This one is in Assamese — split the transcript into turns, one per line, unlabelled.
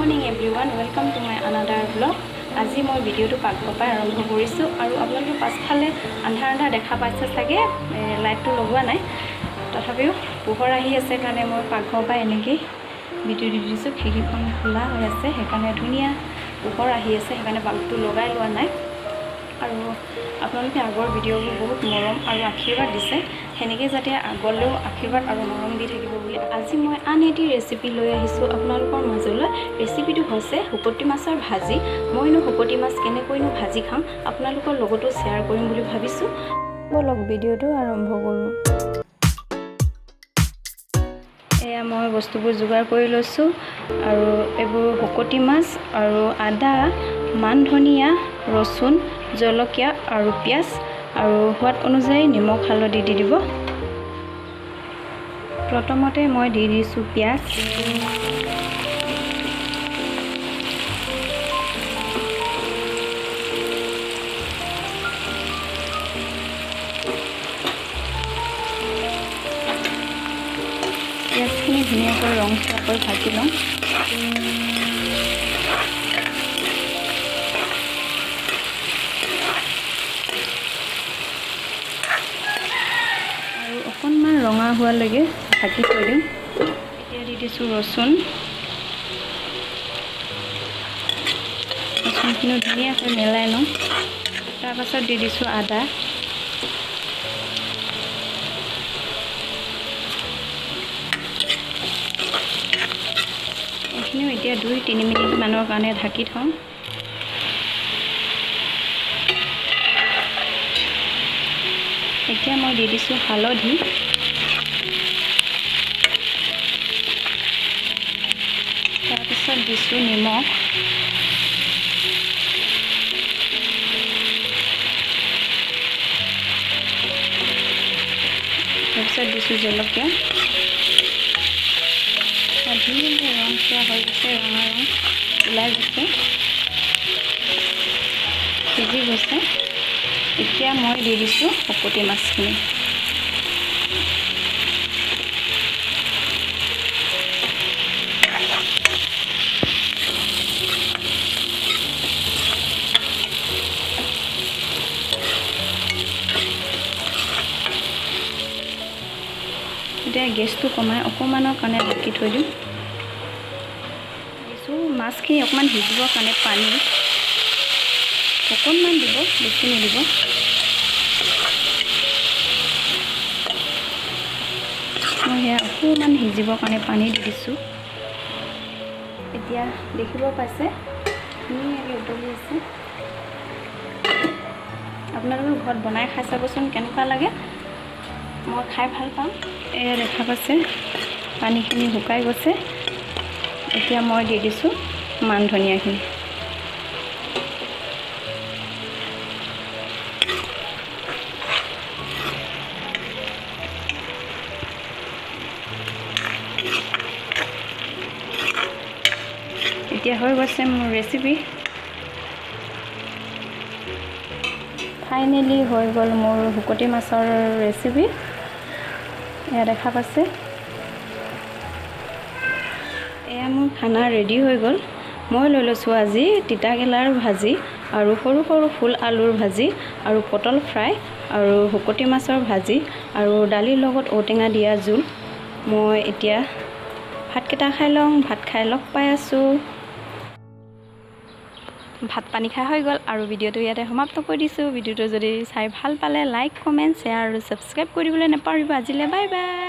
morning everyone, welcome to my another vlog. আজি মই ভিডিওটো পাকঘৰ পৰা আৰম্ভ কৰিছো আৰু আপোনালোকে পাছফালে আন্ধাৰ দেখা পাইছে চাগে লাইটটো লগোৱা নাই তথাপিও পোহৰ আহি আছে কাৰণে মই পাকঘৰ পৰা এনেকৈ ভিডিও দি দিছো খিৰিকীখন খোলা হৈ আছে সেইকাৰণে ধুনীয়া পোহৰ আহি আছে সেইকাৰণে বাল্বটো লগাই লোৱা নাই আৰু আপোনালোকে আগৰ ভিডিওবোৰ বহুত মৰম আৰু আশীৰ্বাদ দিছে হেনেকৈ যাতে আগলৈও আশীৰ্বাদ আৰু মৰম দি থাকিব বুলি আজি মই আন এটি ৰেচিপি লৈ আহিছো আপোনালোকৰ মাজলৈ ৰেচিপিটো হৈছে শুকতি মাছৰ ভাজি মইনো শুকতি মাছ কেনেকৈনো ভাজি খাম আপোনালোকৰ লগতো শেয়াৰ কৰিম বুলি ভাবিছো বলক ভিডিওটো আৰম্ভ কৰো এয়া মই বস্তুবোৰ যোগাৰ কৰি লৈছো আৰু এবোৰ শুকতি মাছ আৰু আদা মান ধনিয়া ৰসুন জলকীয়া আৰু পিয়াজ আৰু সোৱাদ অনুযায়ী নিমখ হালধি দি দিব প্ৰথমতে মই দি দিছো পিয়াজ পিয়াজখিনি ধুনীয়াকৈ ৰংচোৱাকৈ ভাজি লওঁ অকণমান ৰঙা হোৱালৈকে ঢাকি থৈ দিম এতিয়া দি দিছোঁ ৰচুনখিনি ধুনীয়াকৈ মেলাই লওঁ তাৰপাছত দি দিছোঁ আদা এইখিনিও এতিয়া 2-3 মিনিটমানৰ কাৰণে ঢাকি থওঁ এতিয়া মই দি দিছোঁ হালধি তাৰপিছত দিছোঁ নিমখ তাৰপিছত দিছোঁ জলকীয়া ধুনীয়াকৈ ৰংচোৱা হৈ গৈছে ৰঙা ৰং ওলাই গৈছে সিজি গৈছে এতিয়া মই দি দিছোঁ শুকতি মাছখিনি এতিয়া গেছটো কমাই অকণমানৰ কাৰণে ঢাকি থৈ দিম দিছোঁ মাছখিনি অকণমান সিজিবৰ কাৰণে পানী অকণমান দিব বেছি নিদিব মই সেয়া অকণমান সিজিবৰ কাৰণে পানী দি দিছোঁ এতিয়া দেখিব পাইছে ধুনীয়াকৈ উতলি আছে আপোনালোকে ঘৰত বনাই খাই চাবচোন কেনেকুৱা লাগে মই খাই ভাল পাওঁ এয়া দেখা পাইছে পানীখিনি শুকাই গৈছে এতিয়া মই দি দিছোঁ মান ধনিয়াখিনি এতিয়া হৈ গৈছে মোৰ ৰেচিপি ফাইনেলি হৈ গ'ল মোৰ শুকতি মাছৰ ৰেচিপি এয়া দেখা পাইছে এয়া মোৰ খানা ৰেডি হৈ গ'ল মই লৈ লৈছোঁ আজি তিতাকেৰেলাৰ ভাজি আৰু সৰু সৰু ফুল আলুৰ ভাজি আৰু পটল ফ্ৰাই আৰু শুকতি মাছৰ ভাজি আৰু দালিৰ লগত ঔটেঙা দিয়া জোল মই এতিয়া ভাতকেইটা খাই লওঁ ভাত খাই লগ পাই আছোঁ ভাত পানী খাই হৈ গ'ল আৰু ভিডিওটো ইয়াতে সমাপ্ত কৰি দিছোঁ ভিডিওটো যদি চাই ভাল পালে লাইক কমেণ্ট শ্বেয়াৰ আৰু ছাবস্ক্ৰাইব কৰিবলৈ নাপাহৰিব আজিলৈ বাই বাই